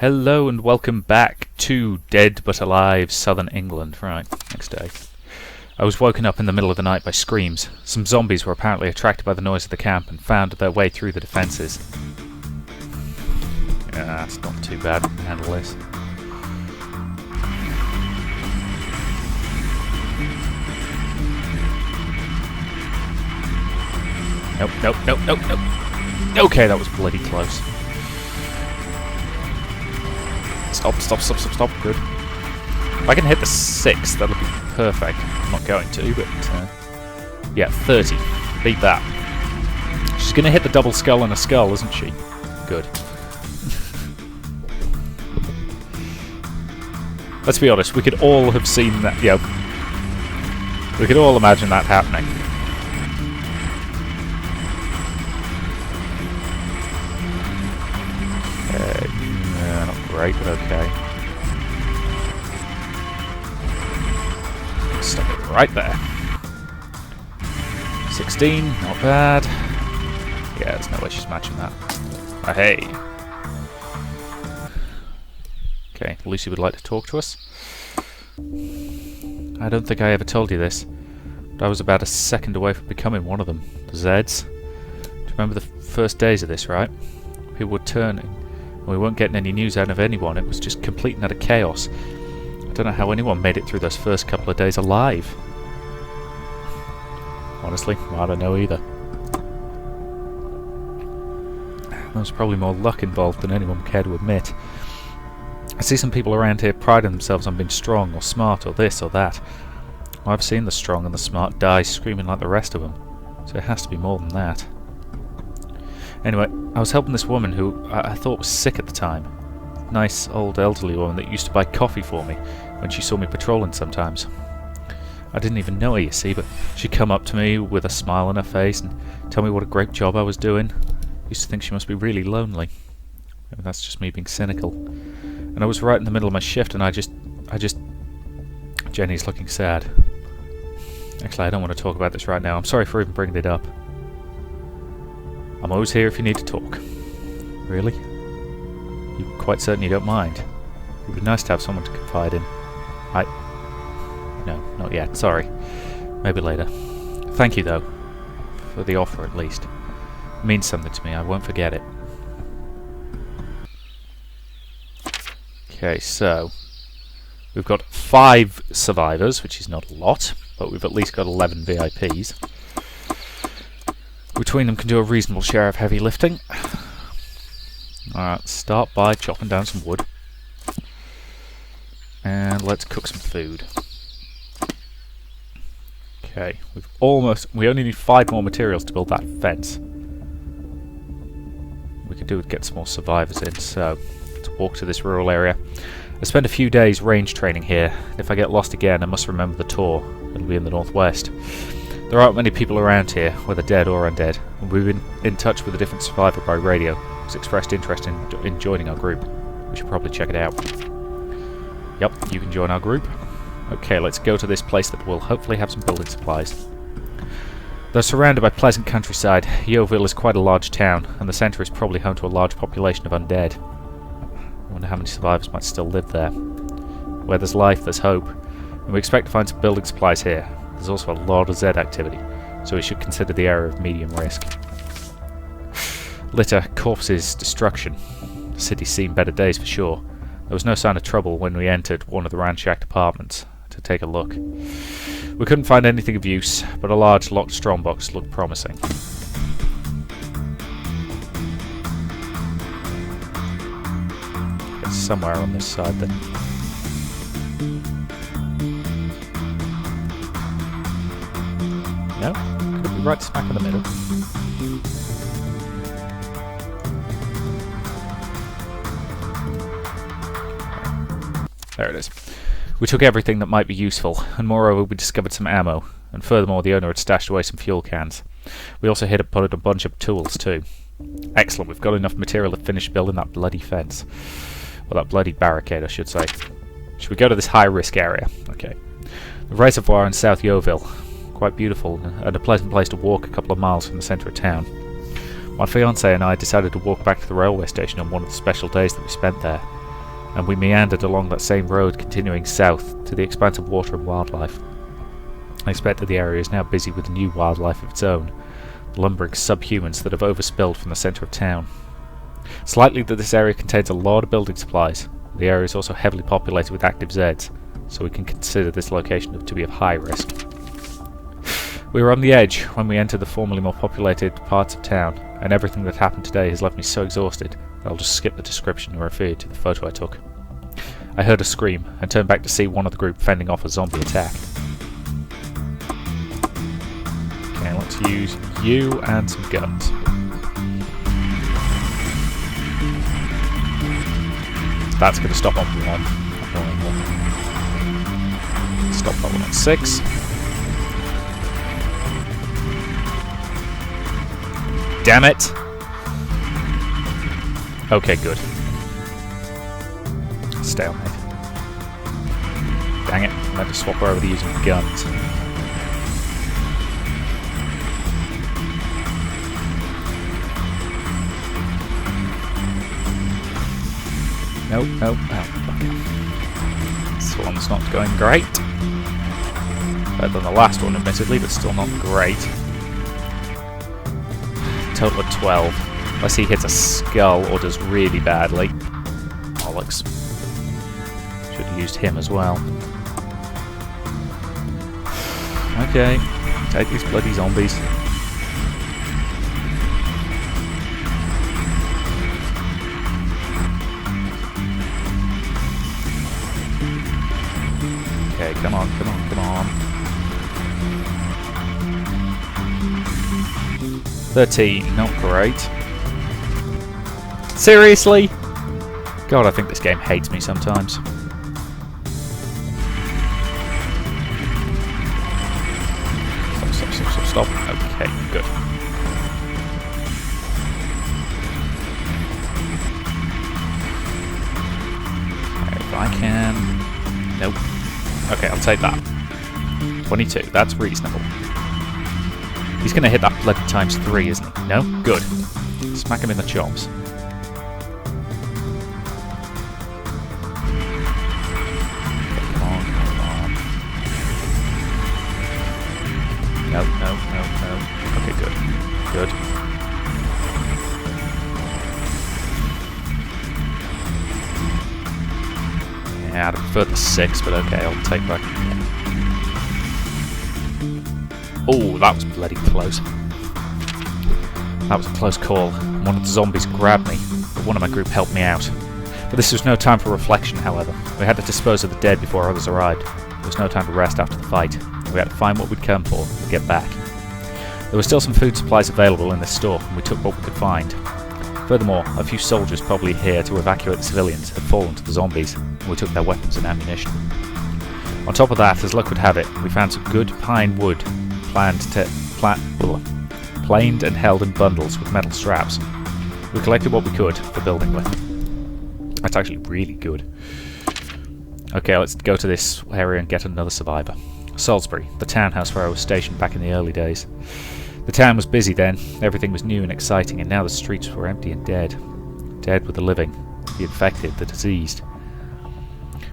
Hello and welcome back to Dead But Alive, Southern England. Right, next day. I was woken up in the middle of the night by screams. Some zombies were apparently attracted by the noise of the camp and found their way through the defences. Yeah, that's not too bad. We can handle this. Nope. Okay, that was bloody close. Stop. Good. If I can hit the 6, that'll be perfect. I'm not going to, but... yeah, 30. Beat that. She's going to hit the double skull and a skull, isn't she? Good. Let's be honest, we could all have seen that... yeah. We could all imagine that happening. Not great, but okay. Stop it right there. 16, not bad. Yeah, there's no way she's matching that. Oh, hey. Okay, Lucy would like to talk to us. I don't think I ever told you this, but I was about a second away from becoming one of them. The Zeds. Do you remember the first days of this, right? People were turning. We weren't getting any news out of anyone. It was just complete and utter chaos. I don't know how anyone made it through those first couple of days alive. Honestly, I don't know either. There was probably more luck involved than anyone would care to admit. I see some people around here priding themselves on being strong or smart or this or that. Well, I've seen the strong and the smart die screaming like the rest of them, so it has to be more than that. Anyway, I was helping this woman who I thought was sick at the time. Nice old elderly woman that used to buy coffee for me when she saw me patrolling sometimes. I didn't even know her, you see, but she'd come up to me with a smile on her face and tell me what a great job I was doing. I used to think she must be really lonely. Maybe that's just me being cynical. And I was right in the middle of my shift and I just... Jenny's looking sad. Actually, I don't want to talk about this right now. I'm sorry for even bringing it up. I'm always here if you need to talk. Really? You're quite certain you don't mind? It would be nice to have someone to confide in. No, not yet. Sorry. Maybe later. Thank you, though. For the offer, at least. It means something to me. I won't forget it. Okay, so... we've got 5 survivors, which is not a lot, but we've at least got 11 VIPs. Between them can do a reasonable share of heavy lifting. Alright, start by chopping down some wood. And let's cook some food. Okay, we only need 5 more materials to build that fence. We could do with get some more survivors in, so let's walk to this rural area. I spent a few days range training here, and if I get lost again I must remember the tour. It'll be in the northwest. There aren't many people around here, whether dead or undead, and we've been in touch with a different survivor by radio who's expressed interest in joining our group. We should probably check it out. Yep, you can join our group. Okay, let's go to this place that will hopefully have some building supplies. Though surrounded by pleasant countryside, Yeovil is quite a large town, and the centre is probably home to a large population of undead. I wonder how many survivors might still live there. Where there's life, there's hope, and we expect to find some building supplies here. There's also a lot of Zed activity, so we should consider the area of medium risk. Litter, corpses, destruction. The city's seen better days for sure. There was no sign of trouble when we entered one of the ransacked apartments to take a look. We couldn't find anything of use, but a large locked strongbox looked promising. It's somewhere on this side then. No? Could be right smack in the middle. There it is. We took everything that might be useful, and moreover we discovered some ammo, and furthermore the owner had stashed away some fuel cans. We also hid and put a bunch of tools too. Excellent, we've got enough material to finish building that bloody fence. Well, that bloody barricade, I should say. Should we go to this high-risk area? Okay. The Reservoir in South Yeovil. Quite beautiful, and a pleasant place to walk a couple of miles from the centre of town. My fiancée and I decided to walk back to the railway station on one of the special days that we spent there. and we meandered along that same road, continuing south to the expanse of water and wildlife. I expect that the area is now busy with new wildlife of its own, the lumbering subhumans that have overspilled from the centre of town. It's likely that this area contains a lot of building supplies. The area is also heavily populated with active Zeds, so we can consider this location to be of high risk. We were on the edge when we entered the formerly more populated parts of town, and everything that happened today has left me so exhausted that I'll just skip the description and refer to the photo I took. I heard a scream and turned back to see one of the group fending off a zombie attack. Okay, let's use you and some guns. That's going to stop on 1. Stop that one on 6. Damn it! Okay, good. Stalemate. Dang it, I had to swap over to using guns. Nope, nope, oh, okay. This one's not going great. Better than the last one, admittedly, but still not great. Total of 12. Unless he hits a skull or does really badly. Bollocks. Should have used him as well. Okay, take these bloody zombies. Okay, come on, come on, come on. 13, not great. Seriously? God, I think this game hates me sometimes. Stop, stop, stop, stop, stop. Okay, good. If I can... Nope. Okay, I'll take that. 22, that's reasonable. He's going to hit that bloody times 3, isn't he? No? Good. Smack him in the chops. Come on, come on. No, no, no, no. Okay, good. Good. Yeah, I'd prefer the 6, but okay, I'll take that. Oh, that was bloody close. That was a close call. One of the zombies grabbed me, but one of my group helped me out. But this was no time for reflection, however. We had to dispose of the dead before others arrived. There was no time to rest after the fight. We had to find what we'd come for and get back. There were still some food supplies available in this store, and we took what we could find. Furthermore, a few soldiers probably here to evacuate the civilians had fallen to the zombies, and we took their weapons and ammunition. On top of that, as luck would have it, we found some good pine wood planed and held in bundles with metal straps. We collected what we could for building with. That's actually really good. Okay, let's go to this area and get another survivor. Salisbury, the townhouse where I was stationed back in the early days. The town was busy then, everything was new and exciting, and now the streets were empty and dead. Dead with the living, the infected, the diseased.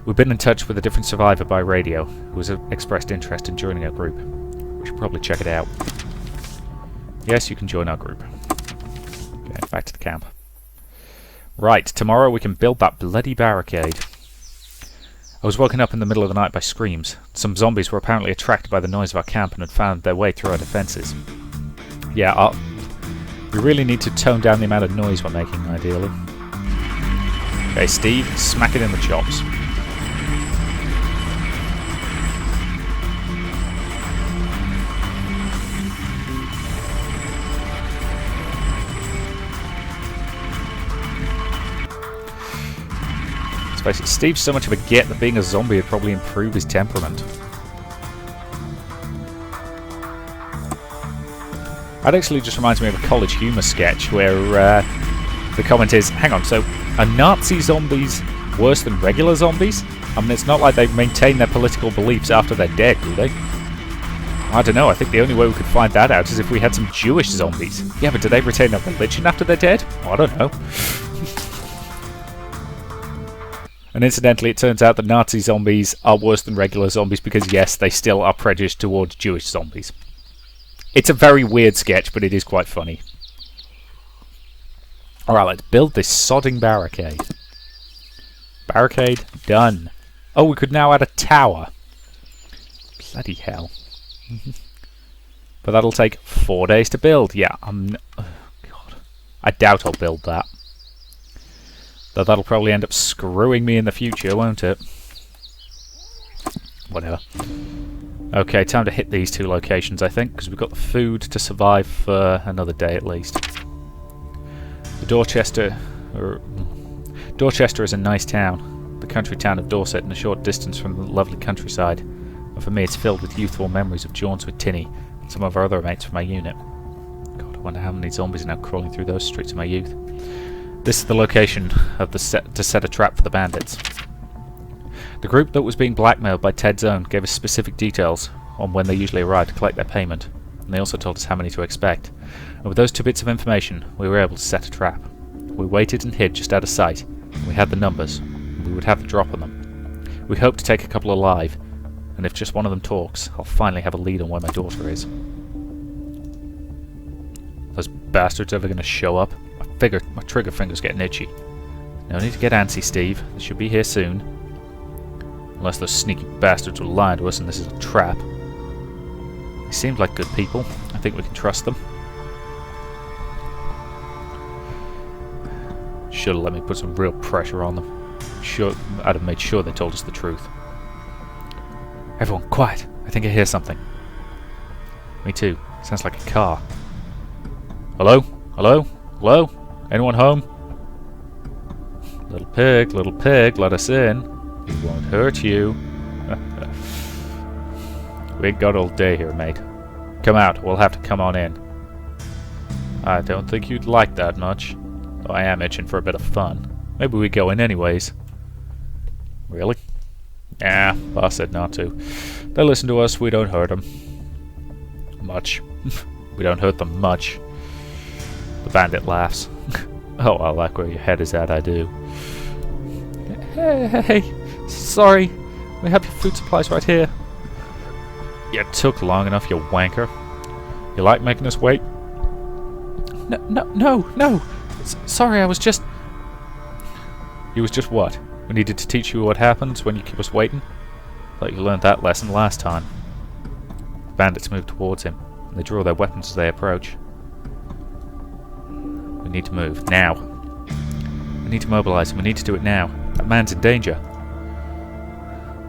We've been in touch with a different survivor by radio, who has expressed interest in joining our group. We should probably check it out. Yes, you can join our group. Okay, back to the camp. Right, tomorrow we can build that bloody barricade. I was woken up in the middle of the night by screams. Some zombies were apparently attracted by the noise of our camp and had found their way through our defences. Yeah, we really need to tone down the amount of noise we're making, ideally. Okay, Steve, smack it in the chops. Basically, Steve's so much of a git that being a zombie would probably improve his temperament. That actually just reminds me of a College Humour sketch where the comment is, hang on, so are Nazi zombies worse than regular zombies? I mean, it's not like they maintain their political beliefs after they're dead, do they? I don't know, I think the only way we could find that out is if we had some Jewish zombies. Yeah, but do they retain their religion after they're dead? I don't know. And incidentally, it turns out that Nazi zombies are worse than regular zombies because, yes, they still are prejudiced towards Jewish zombies. It's a very weird sketch, but it is quite funny. Alright, let's build this sodding barricade. Barricade done. Oh, we could now add a tower. Bloody hell. But that'll take 4 days to build. Yeah, oh, God. I doubt I'll build that. Though that'll probably end up screwing me in the future, won't it? Whatever. Okay, time to hit these 2 locations, I think, because we've got the food to survive for another day at least. The Dorchester is a nice town. The country town of Dorset, and a short distance from the lovely countryside. And for me, it's filled with youthful memories of jaunts with Tinny and some of our other mates from my unit. God, I wonder how many zombies are now crawling through those streets of my youth. This is the location of the to set a trap for the bandits. The group that was being blackmailed by Ted's Own gave us specific details on when they usually arrive to collect their payment, and they also told us how many to expect. And with those 2 bits of information, we were able to set a trap. We waited and hid just out of sight, and we had the numbers, and we would have the drop on them. We hoped to take a couple alive, and if just one of them talks, I'll finally have a lead on where my daughter is. Those bastards ever going to show up? My trigger finger's getting itchy. No need to get antsy, Steve. They should be here soon. Unless those sneaky bastards were lying to us and this is a trap. They seemed like good people. I think we can trust them. Should have let me put some real pressure on them. I'd have made sure they told us the truth. Everyone, quiet. I think I hear something. Me too. Sounds like a car. Hello? Hello? Hello? Anyone home? Little pig, let us in. We won't hurt you. We ain't got all day here, mate. Come out, we'll have to come on in. I don't think you'd like that much. Though I am itching for a bit of fun. Maybe we go in anyways. Really? Yeah, boss said not to. They listen to us, we don't hurt them. Much. We don't hurt them much. The bandit laughs. Oh, I like where your head is at, I do. Hey, sorry. We have your food supplies right here. You took long enough, you wanker. You like making us wait? No. Sorry, I was just... You was just what? We needed to teach you what happens when you keep us waiting? Thought you learned that lesson last time. The bandits move towards him, and they draw their weapons as they approach. We need to move. Now. We need to mobilize, and we need to do it now. That man's in danger.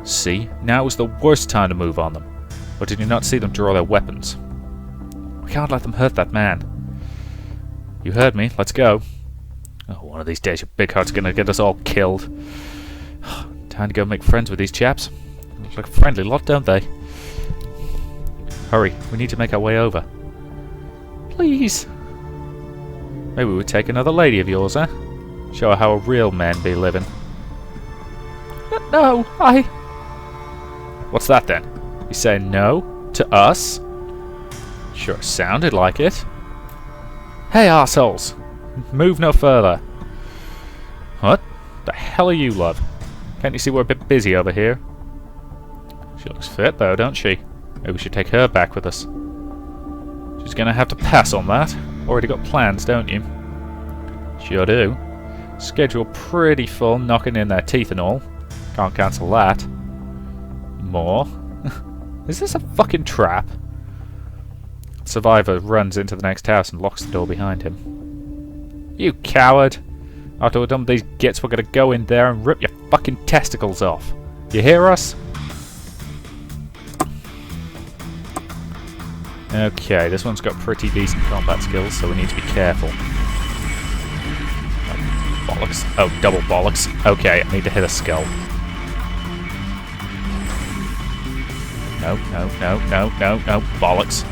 See? Now is the worst time to move on them. Or did you not see them draw their weapons? We can't let them hurt that man. You heard me. Let's go. Oh, one of these days your big heart's gonna get us all killed. Time to go make friends with these chaps. Look like a friendly lot, don't they? Hurry. We need to make our way over. Please. Maybe we'd take another lady of yours, eh? Show her how a real man be living. No, What's that then? You saying no? To us? Sure sounded like it. Hey, arseholes! Move no further. What the hell are you, love? Can't you see we're a bit busy over here? She looks fit, though, don't she? Maybe we should take her back with us. She's gonna have to pass on that. Already got plans, don't you? Sure do. Schedule pretty full, knocking in their teeth and all. Can't cancel that. More? Is this a fucking trap? Survivor runs into the next house and locks the door behind him. You coward! After we're done with these gits, we're gonna go in there and rip your fucking testicles off. You hear us? Okay, this one's got pretty decent combat skills, so we need to be careful. Oh, bollocks. Oh, double bollocks. Okay, I need to hit a skull. No, bollocks.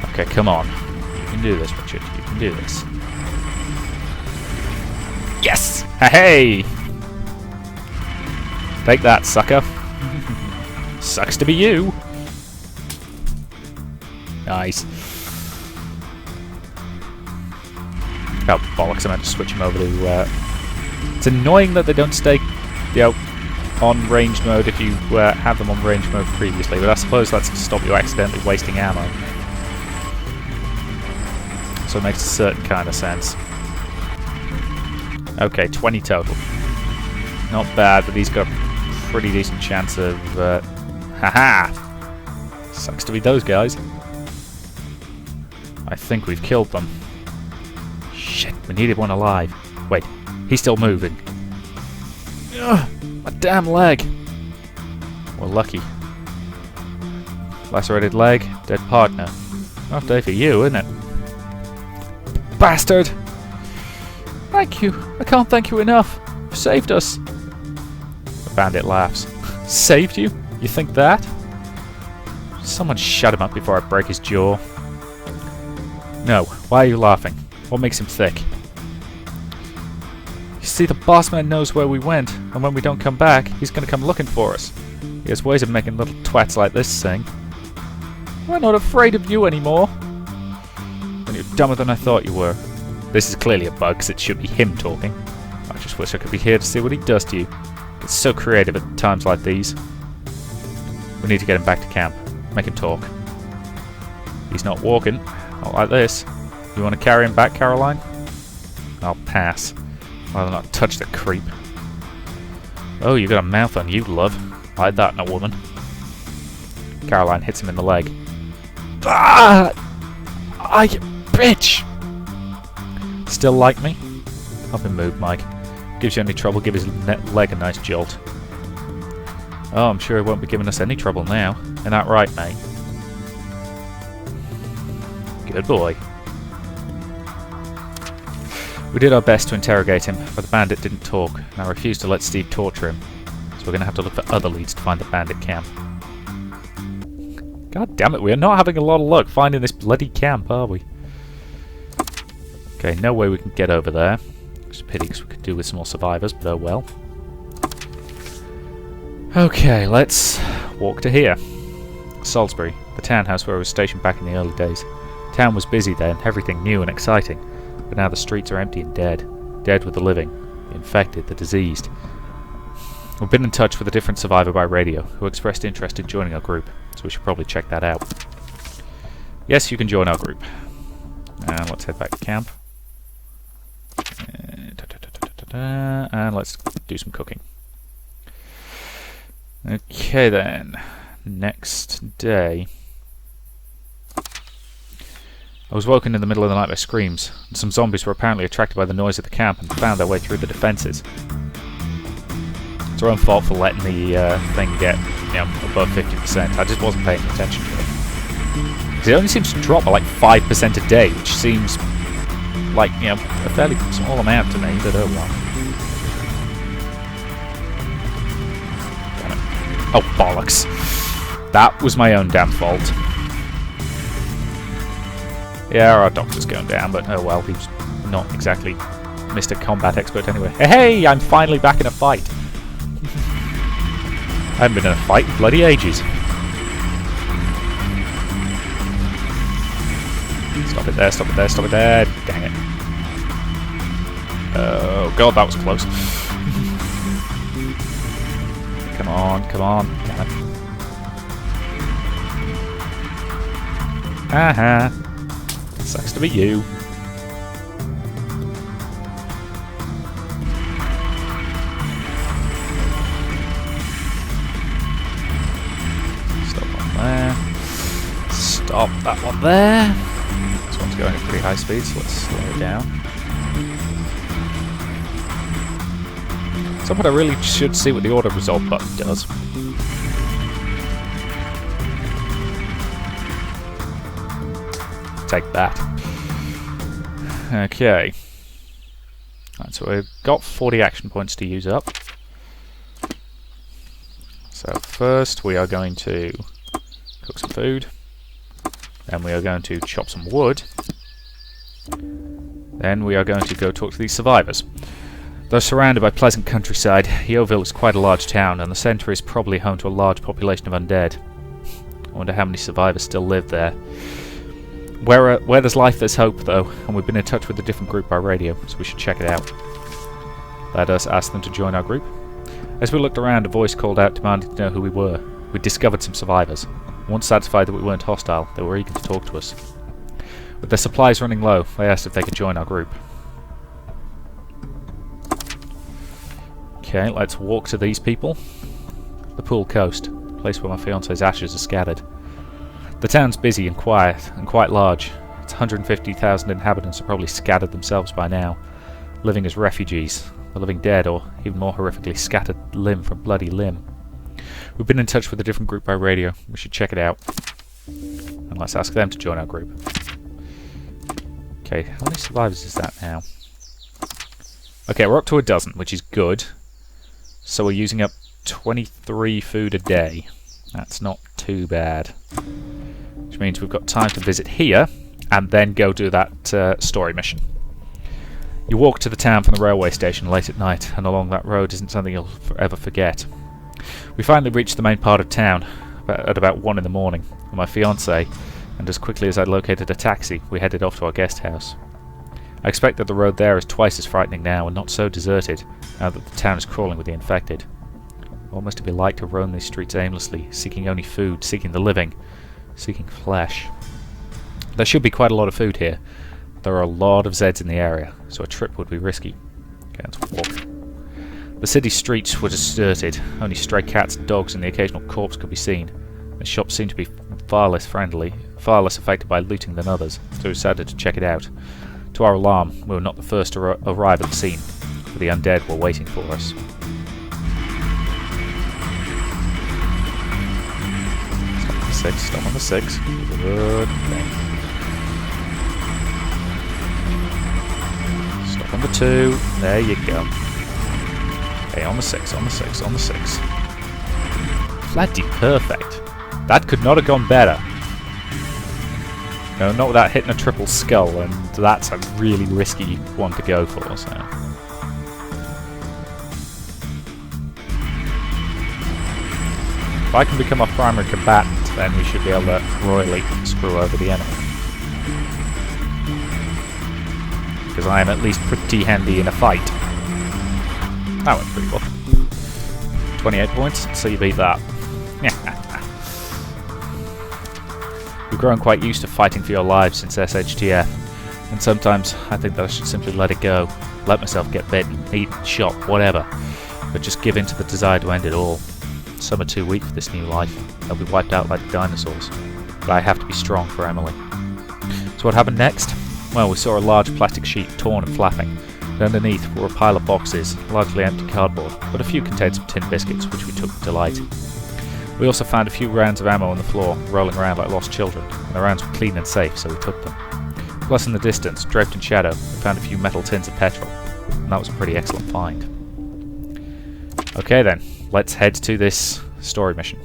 Okay, come on. You can do this, Richard. You can do this. Yes! Hey! Take that, sucker. Sucks to be you. Nice. Oh, bollocks, I meant to switch him over to... It's annoying that they don't stay on range mode if you had them on range mode previously, but I suppose that's to stop you accidentally wasting ammo. So it makes a certain kind of sense. Okay, 20 total. Not bad, but he's got a pretty decent chance of... haha! Sucks to be those guys. I think we've killed them. Shit, we needed one alive. Wait, he's still moving. Ugh, my damn leg! We're lucky. Lacerated leg, dead partner. Rough day for you, isn't it? Bastard! Thank you. I can't thank you enough. You've saved us. The bandit laughs. Saved you? You think that? Someone shut him up before I break his jaw. No. Why are you laughing? What makes him thick? You see, the boss man knows where we went, and when we don't come back, he's going to come looking for us. He has ways of making little twats like this sing. We're not afraid of you anymore. And you're dumber than I thought you were. This is clearly a bug, because it should be him talking. I just wish I could be here to see what he does to you. It's so creative at times like these. We need to get him back to camp. Make him talk. He's not walking. Not like this. You want to carry him back, Caroline? I'll pass. Rather not touch the creep. Oh, you got a mouth on you, love. Like that in a woman. Caroline hits him in the leg. Ah! I bitch! Still like me? Help him move, Mike. Gives you any trouble, give his leg a nice jolt. Oh, I'm sure he won't be giving us any trouble now. Ain't that right, mate? Good boy. We did our best to interrogate him, but the bandit didn't talk, and I refused to let Steve torture him. So we're going to have to look for other leads to find the bandit camp. God damn it, we are not having a lot of luck finding this bloody camp, are we? Okay, no way we can get over there. It's a pity because we could do with some more survivors, but oh well. Okay, let's walk to here. Salisbury, the townhouse where I was stationed back in the early days. Town was busy then, everything new and exciting. But now the streets are empty and dead. Dead with the living, the infected, the diseased. We've been in touch with a different survivor by radio, who expressed interest in joining our group, so we should probably check that out. Yes, you can join our group. And let's head back to camp. And let's do some cooking. Okay then, next day. I was woken in the middle of the night by screams, and some zombies were apparently attracted by the noise of the camp and found their way through the defences. It's our own fault for letting the thing get, above 50%. I just wasn't paying attention to it. It only seems to drop by like 5% a day, which seems like, a fairly small amount to me, but oh well. Damn it. Oh, bollocks. That was my own damn fault. Yeah, our doctor's going down, but oh well, he's not exactly Mr. Combat Expert anyway. Hey, I'm finally back in a fight. I haven't been in a fight in bloody ages. Stop it there, stop it there, stop it there. Dang it. Oh god, that was close. Come on, come on. Damn it. Aha. Sucks to be you. Stop one there. Stop that one there. This one's going at pretty high speed, so let's slow it down. Somewhat I really should see what the auto resolve button does. Take that. Okay. Right, so we've got 40 action points to use up. So first we are going to cook some food. Then we are going to chop some wood. Then we are going to go talk to these survivors. Though surrounded by pleasant countryside, Yeovil is quite a large town, and the centre is probably home to a large population of undead. I wonder how many survivors still live there. Where there's life, there's hope, though, and we've been in touch with a different group by radio, so we should check it out. Let us ask them to join our group. As we looked around, a voice called out demanding to know who we were. We'd discovered some survivors. Once satisfied that we weren't hostile, they were eager to talk to us. With their supplies running low, they asked if they could join our group. Okay, let's walk to these people. The Pool Coast, the place where my fiance's ashes are scattered. The town's busy and quiet, and quite large. Its 150,000 inhabitants are probably scattered themselves by now, living as refugees, the living dead, or even more horrifically, scattered limb from bloody limb. We've been in touch with a different group by radio. We should check it out. And let's ask them to join our group. Okay, how many survivors is that now? Okay, we're up to a dozen, which is good. So we're using up 23 food a day. That's not too bad. Which means we've got time to visit here, and then go do that story mission. You walk to the town from the railway station late at night, and along that road isn't something you'll ever forget. We finally reached the main part of town at about 1 in the morning, with my fiancée, and as quickly as I'd located a taxi, we headed off to our guest house. I expect that the road there is twice as frightening now, and not so deserted, now that the town is crawling with the infected. What must it be like to roam these streets aimlessly, seeking only food, seeking the living, seeking flesh? There should be quite a lot of food here. There are a lot of Zeds in the area, so a trip would be risky. Okay, let's walk. The city streets were deserted. Only stray cats and dogs and the occasional corpse could be seen. The shops seemed to be far less friendly, far less affected by looting than others, so we decided to check it out. To our alarm, we were not the first to arrive at the scene, for the undead were waiting for us. Stop on the 6. Good thing. Stop on the 2. There you go. Okay, on the 6, on the 6, on the 6. Bloody perfect. That could not have gone better. No, not without hitting a triple skull, and that's a really risky one to go for, so... If I can become a primary combatant, then we should be able to royally screw over the enemy. Because I am at least pretty handy in a fight. That went pretty well. 28 points, so you beat that. We've grown quite used to fighting for your lives since SHTF, and sometimes I think that I should simply let it go. Let myself get bitten, eaten, shot, whatever, but just give in to the desire to end it all. Some are too weak for this new life. They'll be wiped out like the dinosaurs. But I have to be strong for Emily. So what happened next? Well, we saw a large plastic sheet torn and flapping. And underneath were a pile of boxes, largely empty cardboard, but a few contained some tin biscuits, which we took with delight. We also found a few rounds of ammo on the floor, rolling around like lost children, and the rounds were clean and safe, so we took them. Plus in the distance, draped in shadow, we found a few metal tins of petrol, and that was a pretty excellent find. Okay then, let's head to this story mission.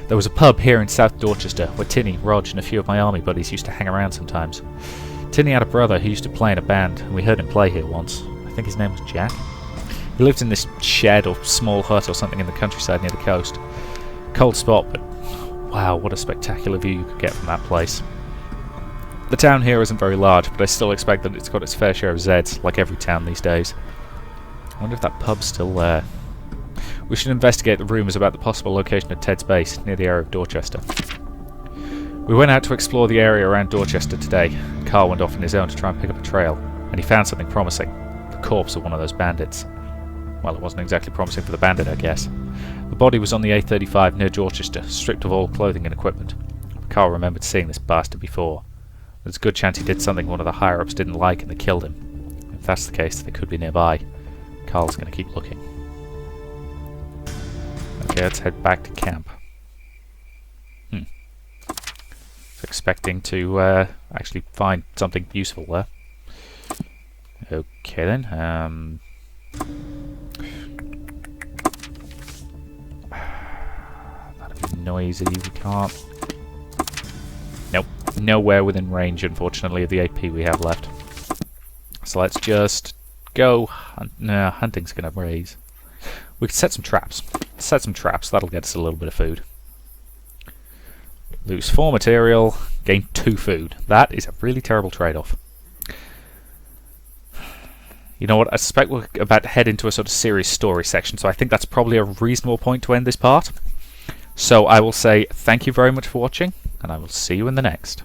There was a pub here in South Dorchester where Tinny, Rog and a few of my army buddies used to hang around sometimes. Tinny had a brother who used to play in a band, and we heard him play here once. I think his name was Jack. He lived in this shed or small hut or something in the countryside near the coast. Cold spot, but wow, what a spectacular view you could get from that place. The town here isn't very large, but I still expect that it's got its fair share of Zeds, like every town these days. I wonder if that pub's still there. We should investigate the rumours about the possible location of Ted's base, near the area of Dorchester. We went out to explore the area around Dorchester today. Carl went off on his own to try and pick up a trail, and he found something promising. The corpse of one of those bandits. Well, it wasn't exactly promising for the bandit, I guess. The body was on the A35 near Dorchester, stripped of all clothing and equipment. Carl remembered seeing this bastard before. There's a good chance he did something one of the higher-ups didn't like and they killed him. If that's the case, they could be nearby. Carl's going to keep looking. Okay, let's head back to camp. Expecting to actually find something useful there. Okay then. That'd be noisy. We can't. Nope. Nowhere within range, unfortunately, of the AP we have left. So let's just go. No, hunting's gonna raise. We could set some traps. Set some traps. That'll get us a little bit of food. Lose 4 material, gain 2 food. That is a really terrible trade-off. You know what, I suspect we're about to head into a sort of serious story section, so I think that's probably a reasonable point to end this part. So I will say thank you very much for watching, and I will see you in the next.